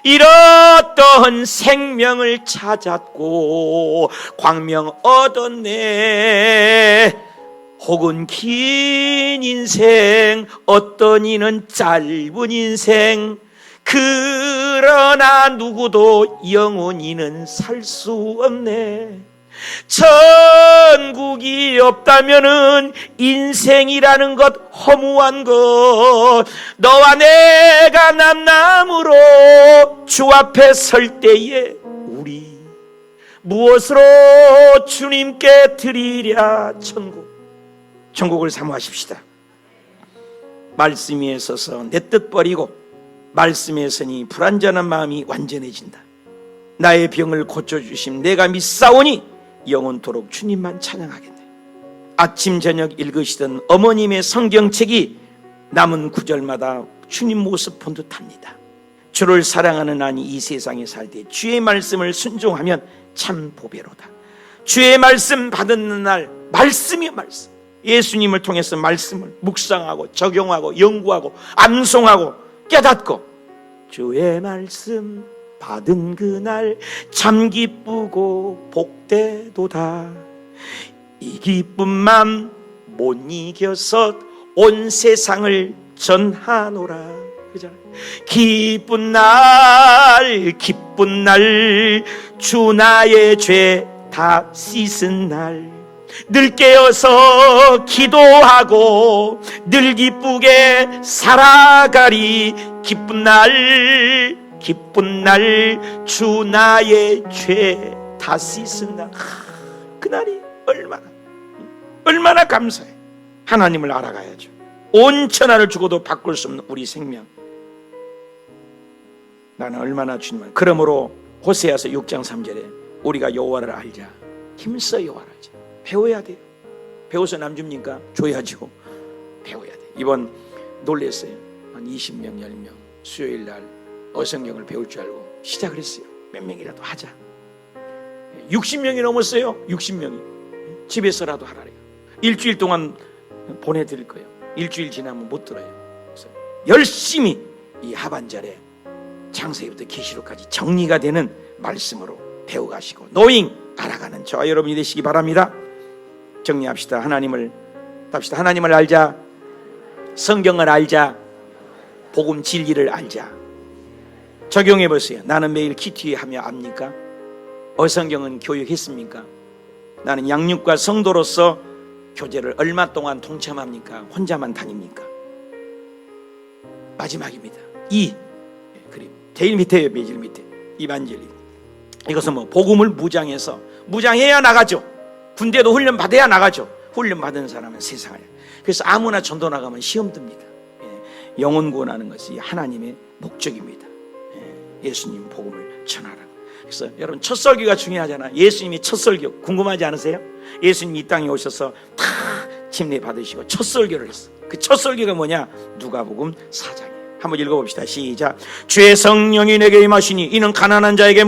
잃었던 생명을 찾았고 광명 얻었네. 혹은 긴 인생 어떤 이는 짧은 인생 그러나 누구도 영원히는 살 수 없네. 천국이 없다면은 인생이라는 것 허무한 것. 너와 내가 남남으로 주 앞에 설 때에 우리 무엇으로 주님께 드리랴. 천국을 사모하십시다. 말씀 위에 서서 내 뜻 버리고 말씀에 서니 불완전한 마음이 완전해진다. 나의 병을 고쳐주심 내가 믿사오니 영원토록 주님만 찬양하겠네. 아침 저녁 읽으시던 어머님의 성경책이 남은 구절마다 주님 모습 본 듯합니다. 주를 사랑하는 나니 이 세상에 살 때 주의 말씀을 순종하면 참 보배로다. 주의 말씀 받는 날 말씀 예수님을 통해서 말씀을 묵상하고 적용하고 연구하고 암송하고 깨닫고 주의 말씀 받은 그날 참 기쁘고 복되도다. 이 기쁜 맘 못 이겨서 온 세상을 전하노라. 그잖아요. 기쁜 날 주 나의 죄 다 씻은 날 늘 깨어서 기도하고 늘 기쁘게 살아가리. 기쁜 날 주 나의 죄 다 씻은 날. 그날이 얼마나 감사해. 하나님을 알아가야죠. 온 천하를 주고도 바꿀 수 없는 우리 생명. 나는 얼마나 주님을. 그러므로 호세아서 6장 3절에 우리가 여호와를 알자. 힘써 여호와를 알자. 배워야 돼요. 배워서 남 줍니까? 줘야죠. 배워야 돼요. 이번 놀랬어요. 한 20명 10명 수요일 날 어성경을 배울 줄 알고 시작을 했어요. 몇 명이라도 하자. 60명이 넘었어요. 60명이. 집에서라도 하라래요. 일주일 동안 보내드릴 거예요. 일주일 지나면 못 들어요. 그래서 열심히 이 하반절에 창세기부터 계시록까지 정리가 되는 말씀으로 배워가시고 노잉 알아가는 저와 여러분이 되시기 바랍니다. 정리합시다. 하나님을 알자. 성경을 알자. 복음 진리를 알자. 적용해 보세요. 나는 매일 키티 하며 압니까? 어성경은 교육했습니까? 나는 양육과 성도로서 교제를 얼마 동안 동참합니까? 혼자만 다닙니까? 마지막입니다. 그림 제일 밑에요. 제일 밑에 이반젤리. 이것은 복음을 무장해야 나가죠. 군대도 훈련 받아야 나가죠. 훈련 받은 사람은 세상을. 그래서 아무나 전도 나가면 시험 듭니다. 영혼 구원하는 것이 하나님의 목적입니다. 예수님 복음을 전하라. 그래서 여러분 첫 설교가 중요하잖아요. 예수님이 첫 설교 궁금하지 않으세요? 예수님이 이 땅에 오셔서 다 침례 받으시고 첫 설교를 했어요. 그 첫 설교가 뭐냐? 누가복음 4장이에요. 한번 읽어봅시다. 시작. 주의 성령이 내게 임하시니 이는 가난한 자에게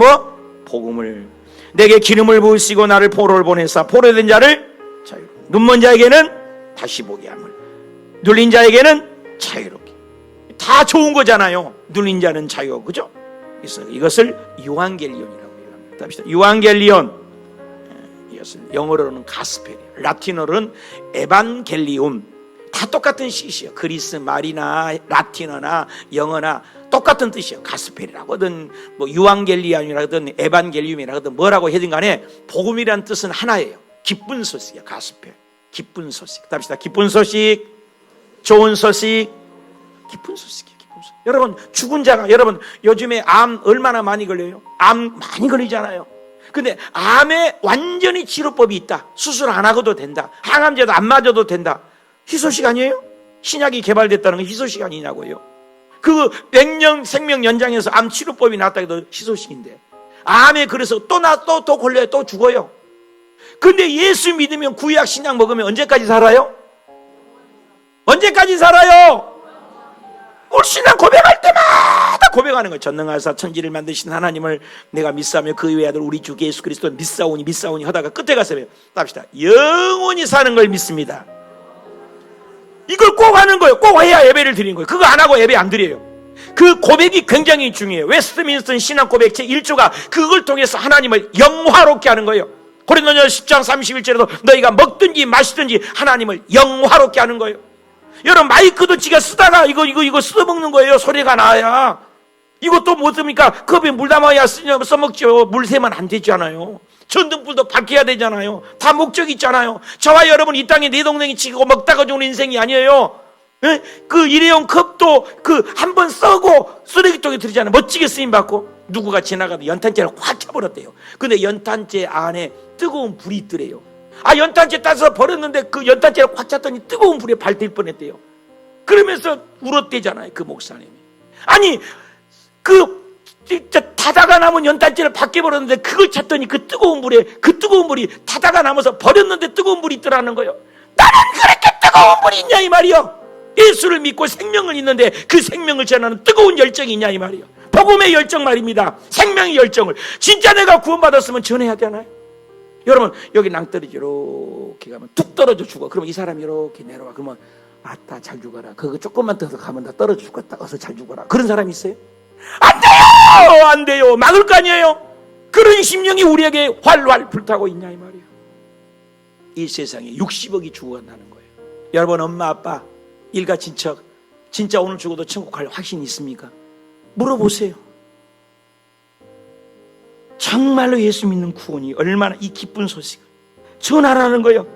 복음을, 내게 기름을 부으시고 나를 포로를 보내사 포로된 자를 자유로, 눈먼 자에게는 다시 보게 함을, 눌린 자에게는 자유롭게. 다 좋은 거잖아요. 눌린 자는 자유, 그죠? 그래서 이것을 유앙겔리온이라고 얘기합니다. 유앙겔리온. 이것을 영어로는 가스펠이에요. 라틴어로는 에반겔리움. 다 똑같은 뜻이에요. 그리스 말이나 라틴어나 영어나 똑같은 뜻이에요. 가스펠이라고 하든 유앙겔리온이라고 하든 에반겔리움이라고 하든 뭐라고 하든 간에 복음이라는 뜻은 하나예요. 기쁜 소식이에요. 가스펠. 기쁜 소식. 답시다. 기쁜 소식, 좋은 소식, 기쁜 소식이에요. 기쁜 소식. 여러분 죽은 자가, 여러분 요즘에 암 얼마나 많이 걸려요? 암 많이 걸리잖아요. 근데 암에 완전히 치료법이 있다. 수술 안 하고도 된다. 항암제도 안 맞아도 된다. 희소식 아니에요? 신약이 개발됐다는 건 희소식 아니냐고요. 그 100년 생명 연장해서 암 치료법이 나왔다 해도 희소식인데, 암에 그래서 또 걸려요. 또 죽어요. 근데 예수 믿으면, 구약 신약 먹으면 언제까지 살아요? 언제까지 살아요? 우리 신앙 고백할 때마다 고백하는 거예요. 전능하사 천지를 만드신 하나님을 내가 믿사오며 그 외아들 우리 주 예수 그리스도를 믿사오니 하다가 끝에 가서 답시다. 영원히 사는 걸 믿습니다. 이걸 꼭 하는 거예요. 꼭 해야 예배를 드리는 거예요. 그거 안 하고 예배 안 드려요. 그 고백이 굉장히 중요해요. 웨스트민스터 신앙 고백 제 1조가 그걸 통해서 하나님을 영화롭게 하는 거예요. 고린도전서 10장 31절에도 너희가 먹든지 마시든지 하나님을 영화롭게 하는 거예요. 여러분 마이크도 지가 쓰다가 이거 써먹는 거예요. 소리가 나야. 이것도 뭐 씁니까? 컵에 물 담아야 써먹죠. 물 새면 안 되잖아요. 전등불도 밝혀야 되잖아요. 다 목적이 있잖아요. 저와 여러분 이 땅에 내동댕이 치고 먹다가 죽는 인생이 아니에요. 에? 그 일회용 컵도 한 번 써고 쓰레기통에 들이잖아요. 멋지게 쓰임받고 누구가 지나가도 연탄재를 확 쳐버렸대요. 근데 연탄재 안에 뜨거운 불이 있더래요. 연탄재 따서 버렸는데 그 연탄재를 확 찼더니 뜨거운 불에 발될 뻔했대요. 그러면서 울었대잖아요. 그 목사님이. 아니 타다가 남은 연탄재를 밖에 버렸는데 그걸 찾더니 그 뜨거운 불이 타다가 남아서 버렸는데 뜨거운 불이 있더라는 거예요. 나는 그렇게 뜨거운 불이 있냐 이 말이요. 예수를 믿고 생명을 있는데 그 생명을 전하는 뜨거운 열정이 있냐 이 말이요. 복음의 열정 말입니다. 생명의 열정을 진짜 내가 구원받았으면 전해야 되나요? 여러분 여기 낭떠러지 이렇게 가면 툭 떨어져 죽어. 그러면 이 사람이 이렇게 내려와. 그러면 아따 잘 죽어라. 그거 조금만 더 가면 다 떨어져 죽었다. 어서 잘 죽어라. 그런 사람이 있어요? 안 돼요. 막을 거 아니에요. 그런 심령이 우리에게 활활 불타고 있냐 이 말이에요. 이 세상에 60억이 죽어간다는 거예요. 여러분 엄마 아빠 일가 친척 진짜 오늘 죽어도 천국 갈 확신 있습니까? 물어보세요. 정말로 예수 믿는 구원이 얼마나 이 기쁜 소식을 전하라는 거예요.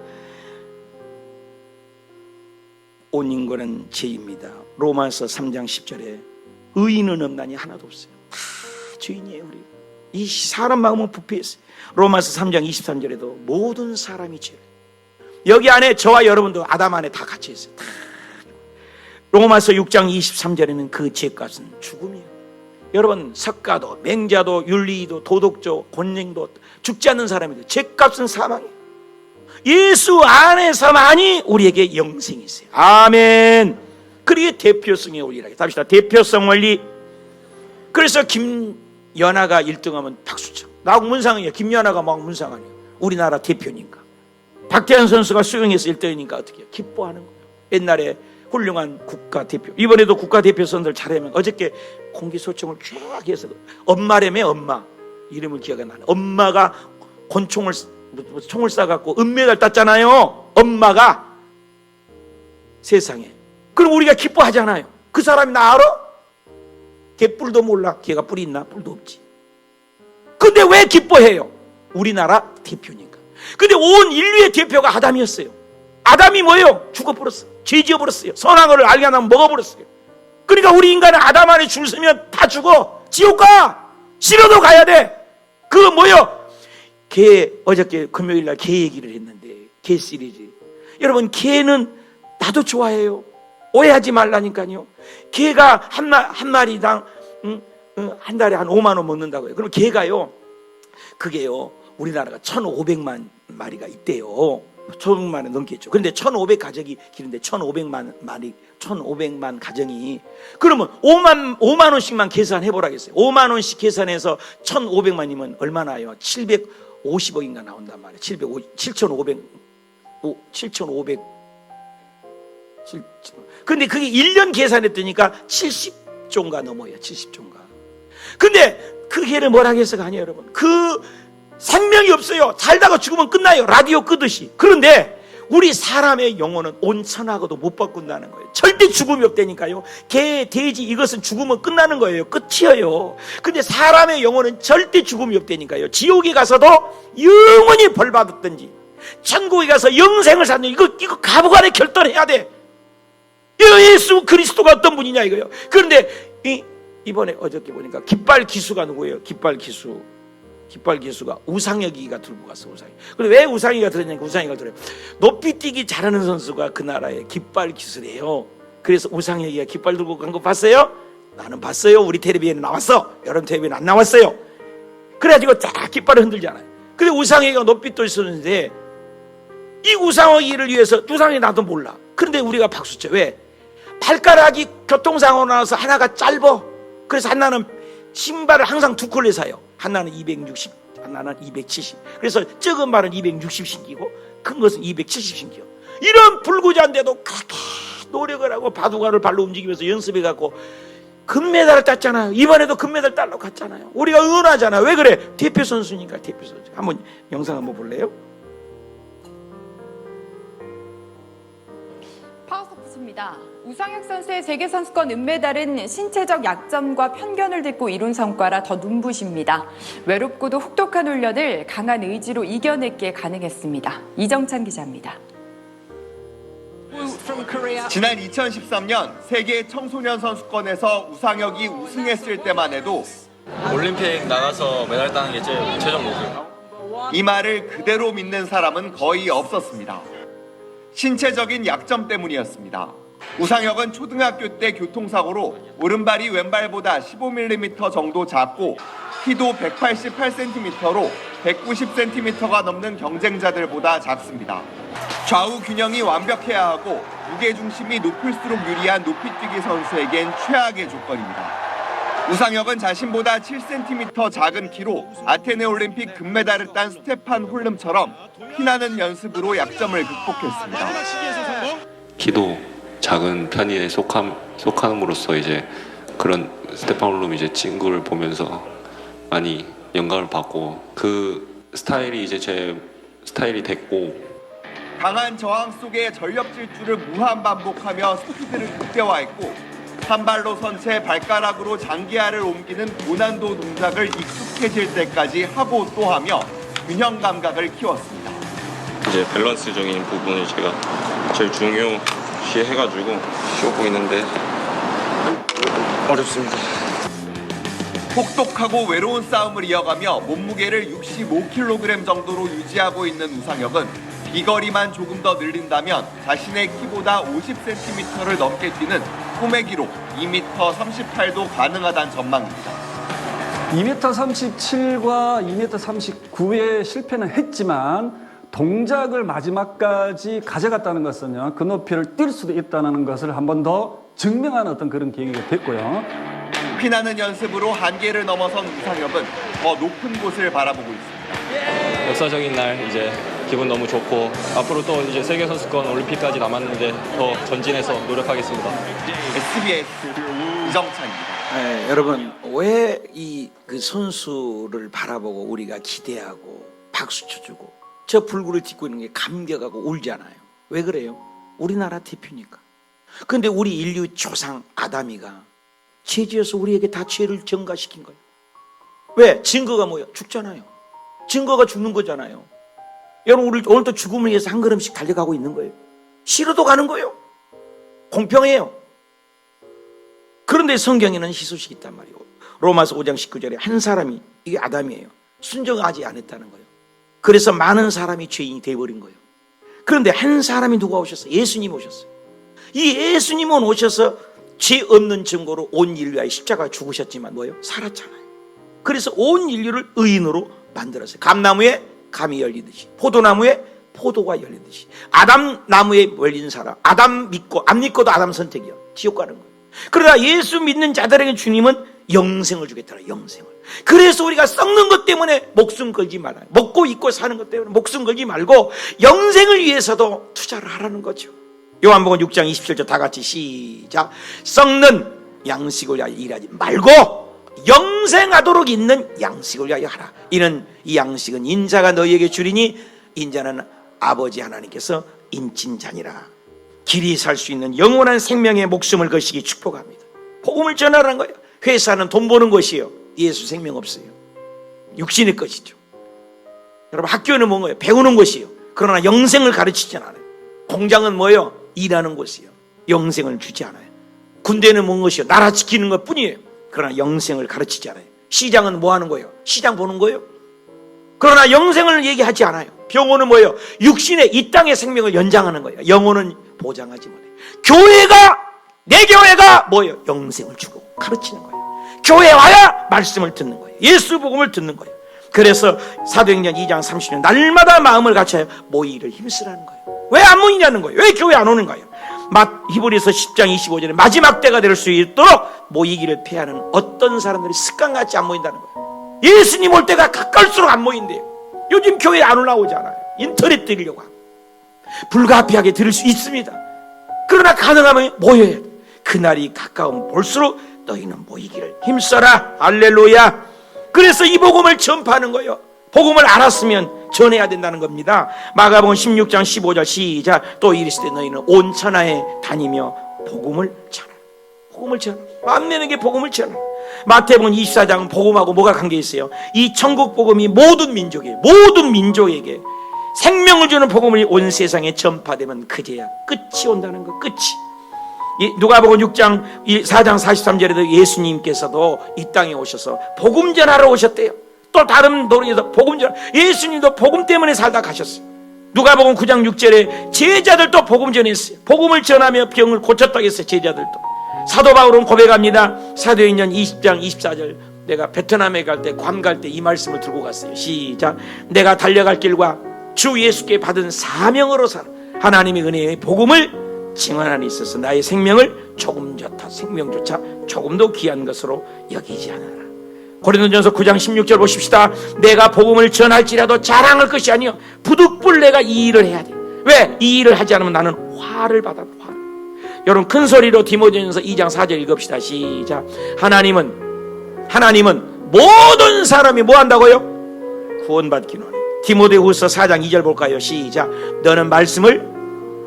온 인간은 죄입니다. 로마서 3장 10절에 의인은 없나니 하나도 없어요. 다 죄인이에요. 우리 이 사람 마음은 부패했어요. 로마서 3장 23절에도 모든 사람이 죄를, 여기 안에 저와 여러분도 아담 안에 다 같이 있어요. 다. 로마서 6장 23절에는 그 죄값은 죽음이에요. 여러분 석가도 맹자도 윤리도 도덕조 권능도 죽지 않는 사람이에요. 죄값은 사망이에요. 예수 안에서만이 우리에게 영생이 있어요. 아멘. 그리고 대표성의 원리라고 합시다. 대표성 원리. 그래서 김연아가 1등하면 박수쳐. 나하고 문상이에요. 김연아가 막 문상 아니에요. 우리나라 대표니까. 박태환 선수가 수영에서 1등이니까 어떻게 해요? 기뻐하는 거예요. 옛날에 훌륭한 국가대표. 이번에도 국가대표 선수들 잘하면 어저께 공기소총을 쫙 해서 엄마라며 엄마. 이름을 기억이 나네. 엄마가 총을 쏴갖고 은메달 땄잖아요. 엄마가 세상에. 그럼 우리가 기뻐하잖아요. 그 사람이 나 알아? 걔 뿔도 몰라. 걔가 뿔이 있나? 뿔도 없지. 근데 왜 기뻐해요? 우리나라 대표니까. 근데 온 인류의 대표가 아담이었어요. 아담이 뭐예요? 죽어버렸어. 죄 지어버렸어요. 선한 거를 알게 안 하면 먹어버렸어요. 그러니까 우리 인간은 아담 안에 줄 서면 다 죽어. 지옥 가. 싫어도 가야 돼. 그거 뭐예요? 개, 어저께 금요일날 개 얘기를 했는데, 개 시리즈. 여러분, 개는 나도 좋아해요. 오해하지 말라니까요. 개가 한 마리당 한 달에 한 5만 원 먹는다고요. 그럼 개가요, 그게요, 우리나라가 1,500만 마리가 있대요. 1,500만 원 넘겠죠. 그런데 1,500 가정이 기는데 1,500만 가정이, 그러면 5만 원씩만 계산해 보라겠어요. 5만 원씩 계산해서 1,500만이면 얼마나요? 750억인가 나온단 말이에요. 7,500. 근데 그게 1년 계산했더니까 70조인가 넘어요. 70조인가. 근데 그 개를 뭐라 해서가 아니에요, 여러분. 그 생명이 없어요. 살다가 죽으면 끝나요. 라디오 끄듯이. 그런데 우리 사람의 영혼은 온천하고도 못 바꾼다는 거예요. 절대 죽음이 없다니까요. 개, 돼지 이것은 죽으면 끝나는 거예요. 끝이에요. 근데 사람의 영혼은 절대 죽음이 없다니까요. 지옥에 가서도 영원히 벌 받았든지 천국에 가서 영생을 찾는, 이거 가부간에 결단해야 돼. 예수 그리스도가 어떤 분이냐 이거예요. 그런데 이번에 어저께 보니까 깃발 기수가 누구예요? 깃발 기수가 우상혁이가 들고 갔어. 우상혁. 근데 왜 우상혁이가 들었냐니까, 우상혁이가 들어요. 높이뛰기 잘하는 선수가 그 나라의 깃발 기수래요. 그래서 우상혁이가 깃발 들고 간 거 봤어요? 나는 봤어요. 우리 텔레비전에 나왔어. 여러분 텔레비전에 안 나왔어요. 그래가지고 쫙 깃발을 흔들잖아요. 근데 우상혁이가 높이 떠 있었는데, 이 우상혁이를 위해서, 우상혁이 나도 몰라. 그런데 우리가 박수쳐. 왜? 발가락이 교통사고 나서 하나가 짧아. 그래서 하나는 신발을 항상 두 켤레 사요. 하나는 260, 하나는 270. 그래서 적은 발은 260 신기고 큰 것은 270 신겨. 이런 불구자인데도 그렇게 노력을 하고 바둑알을 발로 움직이면서 연습해갖고 금메달을 땄잖아요. 이번에도 금메달 따러 갔잖아요. 우리가 응원하잖아요. 왜 그래? 대표 선수니까. 대표 선수. 한번 영상 한번 볼래요? 파워스포츠입니다. 우상혁 선수의 세계선수권 은메달은 신체적 약점과 편견을 딛고 이룬 성과라 더 눈부십니다. 외롭고도 혹독한 훈련을 강한 의지로 이겨냈기에 가능했습니다. 이정찬 기자입니다. 지난 2013년 세계 청소년 선수권에서 우상혁이 우승했을 때만 해도 올림픽 나가서 메달 따는 게 제일 최종 목표. 이 말을 그대로 믿는 사람은 거의 없었습니다. 신체적인 약점 때문이었습니다. 우상혁은 초등학교 때 교통사고로 오른발이 왼발보다 15mm 정도 작고 키도 188cm로 190cm가 넘는 경쟁자들보다 작습니다. 좌우 균형이 완벽해야 하고 무게중심이 높을수록 유리한 높이뛰기 선수에겐 최악의 조건입니다. 우상혁은 자신보다 7cm 작은 키로 아테네 올림픽 금메달을 딴 스테판 홀름처럼 피나는 연습으로 약점을 극복했습니다. 키도 작은 편의에 속함으로써 이제 그런 스테판 홀름 이제 친구를 보면서 많이 영감을 받고 그 스타일이 이제 제 스타일이 됐고, 강한 저항 속에 전력 질주를 무한 반복하며 스피드를 극대화했고 한 발로 선 채 발가락으로 장기화를 옮기는 고난도 동작을 익숙해질 때까지 하고 또 하며 균형 감각을 키웠습니다. 이제 밸런스적인 부분을 제가 제일 중요시 해가지고 쉬고 있는데 어렵습니다. 혹독하고 외로운 싸움을 이어가며 몸무게를 65kg 정도로 유지하고 있는 우상혁은 비거리만 조금 더 늘린다면 자신의 키보다 50cm를 넘게 뛰는 꿈의 기록 2m 38도 가능하다는 전망입니다. 2m 37과 2m 39의 실패는 했지만 동작을 마지막까지 가져갔다는 것은 그 높이를 뛸 수도 있다는 것을 한 번 더 증명하는 어떤 그런 계기가 됐고요. 피나는 연습으로 한계를 넘어선 우상혁은 더 높은 곳을 바라보고 있습니다. 역사적인 날 이제 기분 너무 좋고 앞으로 또 이제 세계 선수권 올림픽까지 남았는데 더 전진해서 노력하겠습니다. SBS 이정찬입니다. 네, 여러분, 왜 그 선수를 바라보고 우리가 기대하고 박수 쳐주고 저 불구를 딛고 있는 게 감격하고 울잖아요. 왜 그래요? 우리나라 대표니까. 그런데 우리 인류 조상 아담이가 죄지어서 우리에게 다 죄를 전가시킨 거예요. 왜? 증거가 뭐예요? 죽잖아요. 증거가 죽는 거잖아요. 여러분, 우리 오늘도 죽음을 위해서 한 걸음씩 달려가고 있는 거예요. 싫어도 가는 거예요. 공평해요. 그런데 성경에는 희소식이 있단 말이에요. 로마서 5장 19절에 한 사람이, 이게 아담이에요, 순종하지 않았다는 거예요. 그래서 많은 사람이 죄인이 되어버린 거예요. 그런데 한 사람이 누가 오셨어요? 예수님 오셨어요. 이 예수님은 오셔서 죄 없는 증거로 온 인류의 십자가 죽으셨지만 뭐예요? 살았잖아요. 그래서 온 인류를 의인으로 만들었어요. 감나무에 감이 열리듯이, 포도나무에 포도가 열리듯이. 아담 나무에 열린 사람, 아담 믿고 안 믿고도 아담 선택이요, 지옥 가는 거예요. 그러나 예수 믿는 자들에게 주님은 영생을 주겠다라, 영생을. 그래서 우리가 썩는 것 때문에 목숨 걸지 말아요. 먹고 입고 사는 것 때문에 목숨 걸지 말고 영생을 위해서도 투자를 하라는 거죠. 요한복음 6장 27절 다 같이 시작. 썩는 양식을 위하여 일하지 말고 영생하도록 있는 양식을 위하여 하라. 이는 이 양식은 인자가 너희에게 주리니 인자는 아버지 하나님께서 인친자니라. 길이 살 수 있는 영원한 생명의 목숨을 거시기 축복합니다. 복음을 전하라는 거예요. 회사는 돈 버는 것이에요. 예수 생명 없어요. 육신의 것이죠. 여러분, 학교는 뭔가요? 배우는 것이에요. 그러나 영생을 가르치지 않아요. 공장은 뭐예요? 일하는 곳이에요. 영생을 주지 않아요. 군대는 뭔 것이요? 나라 지키는 것 뿐이에요. 그러나 영생을 가르치지 않아요. 시장은 뭐 하는 거예요? 시장 보는 거예요. 그러나 영생을 얘기하지 않아요. 병원은 뭐예요? 육신의 이 땅의 생명을 연장하는 거예요. 영혼은 보장하지 못해요. 교회가, 내 교회가 뭐예요? 영생을 주고 가르치는 거예요. 교회 와야 말씀을 듣는 거예요. 예수 복음을 듣는 거예요. 그래서 사도행전 2장 30년 날마다 마음을 갖춰야 모이기를 힘쓰라는 거예요. 왜 안 모이냐는 거예요. 왜 교회 안 오는 거예요. 히브리서 10장 25절에 마지막 때가 될 수 있도록 모이기를 피하는 어떤 사람들이 습관같이 안 모인다는 거예요. 예수님 올 때가 가까울수록 안 모인대요. 요즘 교회 안 올라오잖아요. 인터넷 들으려고 하고. 불가피하게 들을 수 있습니다. 그러나 가능하면 모여야 돼. 그날이 가까우면 볼수록 너희는 모이기를 힘써라. 할렐루야. 그래서 이 복음을 전파하는 거예요. 복음을 알았으면 전해야 된다는 겁니다. 마가복음 16장 15절 시작. 또 이르시되 너희는 온 천하에 다니며 복음을 전하라. 복음을 전하라. 만민에게 복음을 전하라. 마태복음 24장은 복음하고 뭐가 관계 있어요? 이 천국 복음이 모든 민족에, 모든 민족에게 생명을 주는 복음이 온 세상에 전파되면 그제야 끝이 온다는 거. 끝이. 누가복음 6장 4장 43절에도 예수님께서도 이 땅에 오셔서 복음 전하러 오셨대요. 또 다른 도리에서 복음 전, 예수님도 복음 때문에 살다 가셨어요. 누가복음 9장 6절에 제자들도 복음 전했어요. 복음을 전하며 병을 고쳤다고 했어요. 제자들도. 사도 바울은 고백합니다. 사도행전 20장 24절. 내가 베트남에 갈 때, 괌 갈 때 이 말씀을 들고 갔어요. 시작. 내가 달려갈 길과 주 예수께 받은 사명으로 살아 하나님의 은혜의 복음을 증언하는 데 있어서 나의 생명을 조금 좋다, 생명조차 조금도 귀한 것으로 여기지 않아라. 고린도전서 9장 16절 보십시다. 내가 복음을 전할지라도 자랑할 것이 아니요 부득불 내가 이 일을 해야 돼. 왜? 이 일을 하지 않으면 나는 화를 받아. 화. 여러분, 큰 소리로 디모데전서 2장 4절 읽읍시다. 시작. 하나님은 모든 사람이 뭐 한다고요? 구원받기는 원해. 디모데후서 4장 2절 볼까요? 시작. 너는 말씀을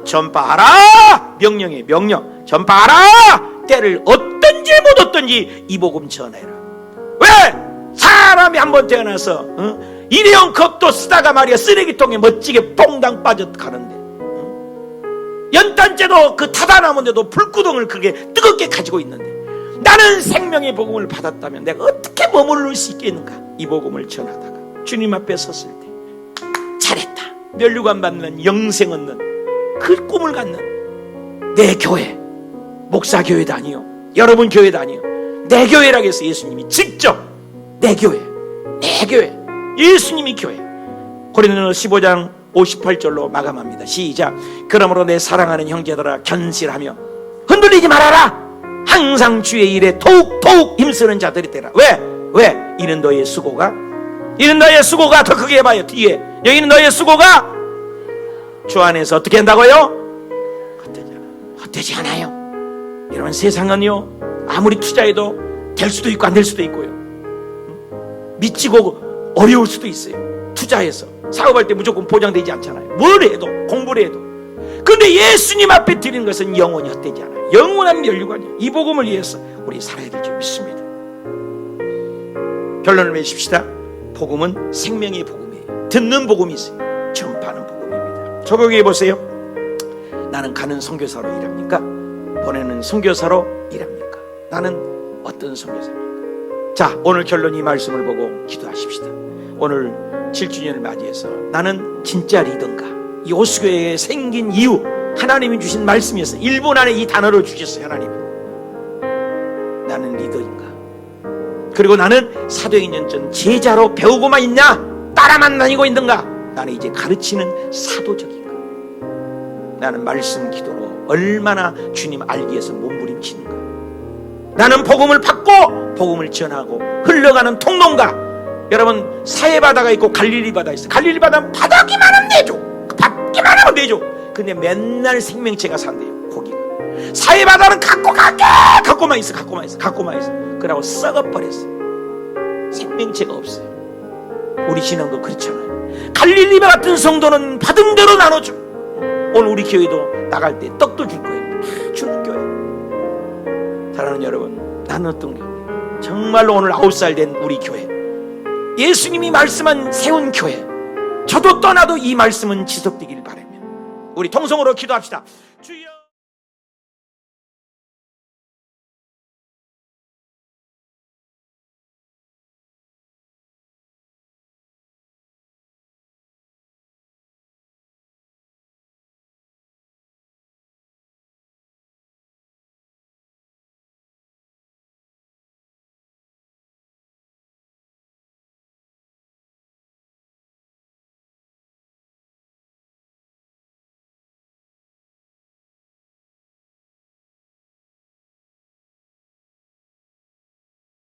전파하라. 명령해. 명령. 전파하라. 때를 얻든지 못 얻든지 이 복음 전해라. 왜? 사람이 한번 태어나서 일회용 컵도 쓰다가 말이야 쓰레기통에 멋지게 뽕당 빠져가는데 연탄재도 그 타다나무인데도 불구덩을 그렇게 뜨겁게 가지고 있는데 나는 생명의 복음을 받았다면 내가 어떻게 머무를 수 있겠는가? 이 복음을 전하다가 주님 앞에 섰을 때 잘했다. 면류관 받는 영생 얻는 그 꿈을 갖는 내 교회, 목사 교회도 아니요, 여러분 교회도 아니요, 내 교회라고 해서 예수님이 직접 내 교회, 예수님이 교회. 고린도전서 15장 58절로 마감합니다. 시작. 그러므로 내 사랑하는 형제들아 견실하며 흔들리지 말아라. 항상 주의 일에 더욱 힘쓰는 자들이 되라. 왜? 이는 너의 수고가 더 크게 해봐요. 뒤에 여기는 너의 수고가 주 안에서 어떻게 한다고요? 헛되지 않아요. 여러분, 세상은요 아무리 투자해도 될 수도 있고 안 될 수도 있고요, 미치고 어려울 수도 있어요. 투자해서 사업할 때 무조건 보장되지 않잖아요. 뭘 해도, 공부를 해도. 그런데 예수님 앞에 드리는 것은 영원히 헛되지 않아요. 영원한 면류관이에요. 이 복음을 위해서 우리 살아야 될 줄 믿습니다. 결론을 맺읍시다. 복음은 생명의 복음이에요. 듣는 복음이 있어요. 전파하는 복음입니다. 적용해 보세요. 나는 가는 선교사로 일합니까? 보내는 선교사로 일합니까? 나는 어떤 선교사입니까? 자, 오늘 결론 이 말씀을 보고 기도하십시다. 오늘 7주년을 맞이해서 나는 진짜 리더인가? 이 호수교회에 생긴 이유, 하나님이 주신 말씀이었어요. 1분 안에 이 단어를 주셨어요. 하나님이. 나는 리더인가? 그리고 나는 사도행전 전 제자로 배우고만 있냐? 따라만 다니고 있는가? 나는 이제 가르치는 사도적인가? 나는 말씀 기도로 얼마나 주님 알기 위해서 몸부림치는가? 나는 복음을 받고 복음을 전하고 흘러가는 통로인가? 여러분, 사해바다가 있고 갈릴리 바다 있어요. 갈릴리 바다는 바다기만 하면 내줘, 받기만 하면 내줘. 근데 맨날 생명체가 산대요. 고기가. 사해바다는 갖고만 있어. 그러고 썩어버렸어. 생명체가 없어요. 우리 신앙도 그렇잖아요. 갈릴리 같은 성도는 받은 대로 나눠줘. 오늘 우리 교회도 나갈 때 떡도 줄 거예요. 다 주는 교회. 사랑하는 여러분, 나는 어떤 교회? 정말로 오늘 9살 된 우리 교회, 예수님이 말씀한 세운 교회, 저도 떠나도 이 말씀은 지속되길 바라며 우리 통성으로 기도합시다.